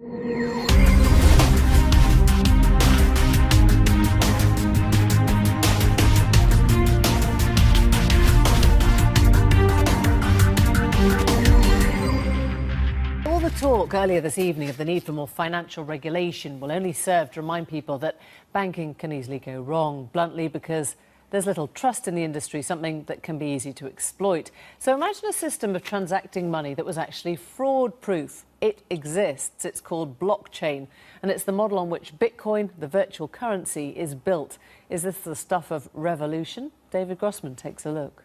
All the talk earlier this evening of the need for more financial regulation will only serve to remind people that banking can easily go wrong, bluntly because there's little trust in the industry, something that can be easy to exploit. So imagine a system of transacting money that was actually fraud-proof. It exists. It's called blockchain, and it's the model on which Bitcoin, the virtual currency, is built. Is this the stuff of revolution? David Grossman takes a look.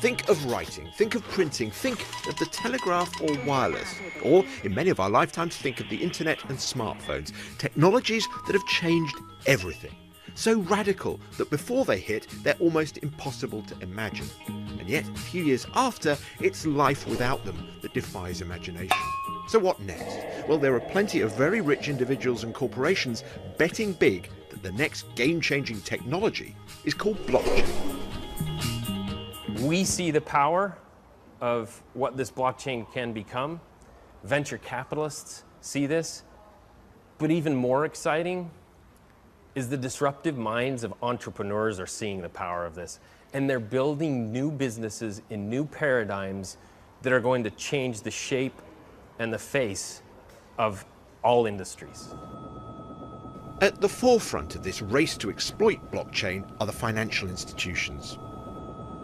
Think of writing, think of printing, think of the telegraph or wireless. Or, in many of our lifetimes, think of the internet and smartphones. Technologies that have changed everything. So radical that before they hit, they're almost impossible to imagine. And yet, a few years after, it's life without them that defies imagination. So what next? Well, there are plenty of very rich individuals and corporations betting big that the next game-changing technology is called blockchain. We see the power of what this blockchain can become. Venture capitalists see this. But even more exciting is the disruptive minds of entrepreneurs are seeing the power of this. And they're building new businesses in new paradigms that are going to change the shape and the face of all industries. At the forefront of this race to exploit blockchain are the financial institutions.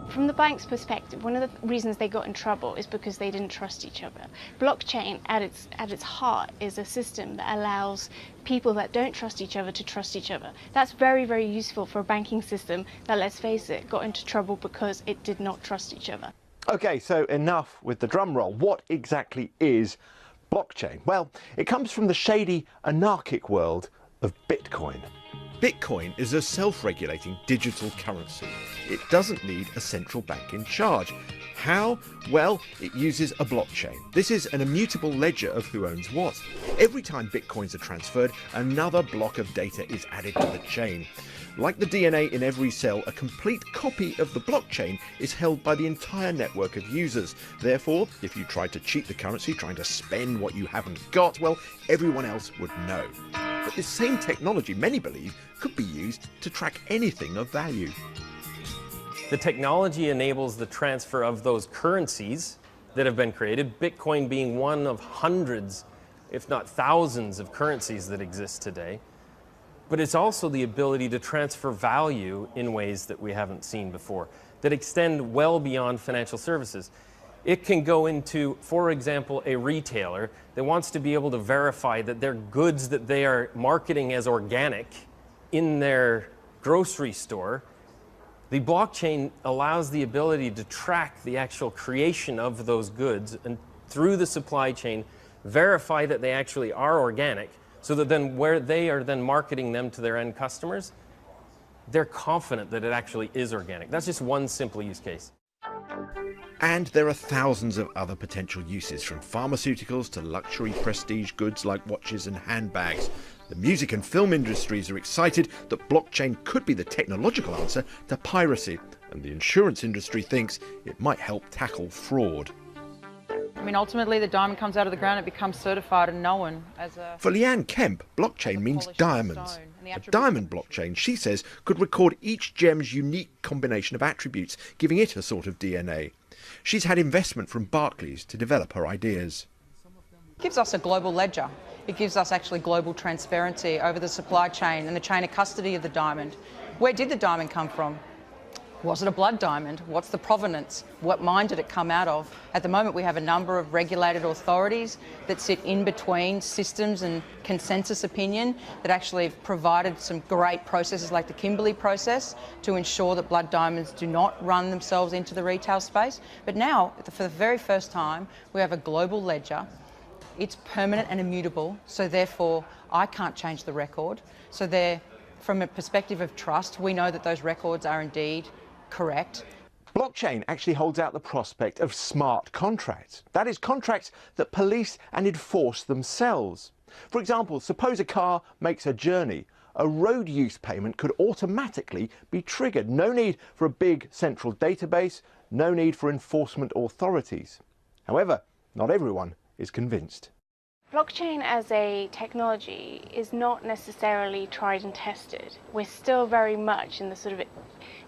From the bank's perspective, one of the reasons they got in trouble is because they didn't trust each other. Blockchain, at its heart, is a system that allows people that don't trust each other to trust each other. That's very, very useful for a banking system that, let's face it, got into trouble because it did not trust each other. Okay, so enough with the drum roll. What exactly is blockchain? Well, it comes from the shady, anarchic world of Bitcoin. Bitcoin is a self-regulating digital currency. It doesn't need a central bank in charge. How? Well, it uses a blockchain. This is an immutable ledger of who owns what. Every time bitcoins are transferred, another block of data is added to the chain. Like the DNA in every cell, a complete copy of the blockchain is held by the entire network of users. Therefore, if you tried to cheat the currency, trying to spend what you haven't got, well, everyone else would know. But this same technology, many believe, could be used to track anything of value. The technology enables the transfer of those currencies that have been created, Bitcoin being one of hundreds, if not thousands, of currencies that exist today. But it's also the ability to transfer value in ways that we haven't seen before, that extend well beyond financial services. It can go into, for example, a retailer that wants to be able to verify that their goods that they are marketing as organic in their grocery store. The blockchain allows the ability to track the actual creation of those goods and through the supply chain verify that they actually are organic, so that then where they are then marketing them to their end customers, they're confident that it actually is organic. That's just one simple use case. And there are thousands of other potential uses, from pharmaceuticals to luxury prestige goods like watches and handbags. The music and film industries are excited that blockchain could be the technological answer to piracy, and the insurance industry thinks it might help tackle fraud. I mean, ultimately the diamond comes out of the ground, it becomes certified and known as a... For Leanne Kemp, blockchain means diamonds. A diamond blockchain, she says, could record each gem's unique combination of attributes, giving it a sort of DNA. She's had investment from Barclays to develop her ideas. It gives us a global ledger. It gives us actually global transparency over the supply chain and the chain of custody of the diamond. Where did the diamond come from? Was it a blood diamond? What's the provenance? What mine did it come out of? At the moment, we have a number of regulated authorities that sit in between systems and consensus opinion that actually have provided some great processes like the Kimberley process to ensure that blood diamonds do not run themselves into the retail space. But now, for the very first time, we have a global ledger. It's permanent and immutable, so therefore I can't change the record. So there, from a perspective of trust, we know that those records are indeed correct. Blockchain actually holds out the prospect of smart contracts. That is, contracts that police and enforce themselves. For example, suppose a car makes a journey. A road use payment could automatically be triggered. No need for a big central database, no need for enforcement authorities. However, not everyone is convinced. Blockchain as a technology is not necessarily tried and tested. We're still very much in the sort of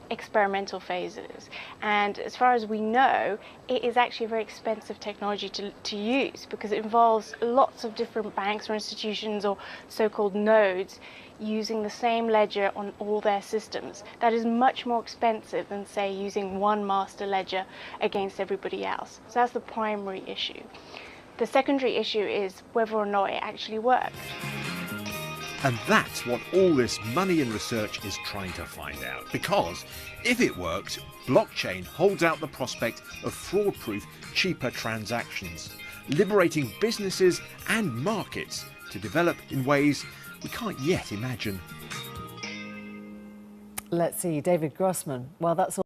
experimental phases, and as far as we know, it is actually a very expensive technology to use, because it involves lots of different banks or institutions or so-called nodes using the same ledger on all their systems. That is much more expensive than, say, using one master ledger against everybody else. So that's the primary issue. The secondary issue is whether or not it actually works. And that's what all this money and research is trying to find out. Because if it works, blockchain holds out the prospect of fraud-proof, cheaper transactions, liberating businesses and markets to develop in ways we can't yet imagine. Let's see, David Grossman. Well, that's all.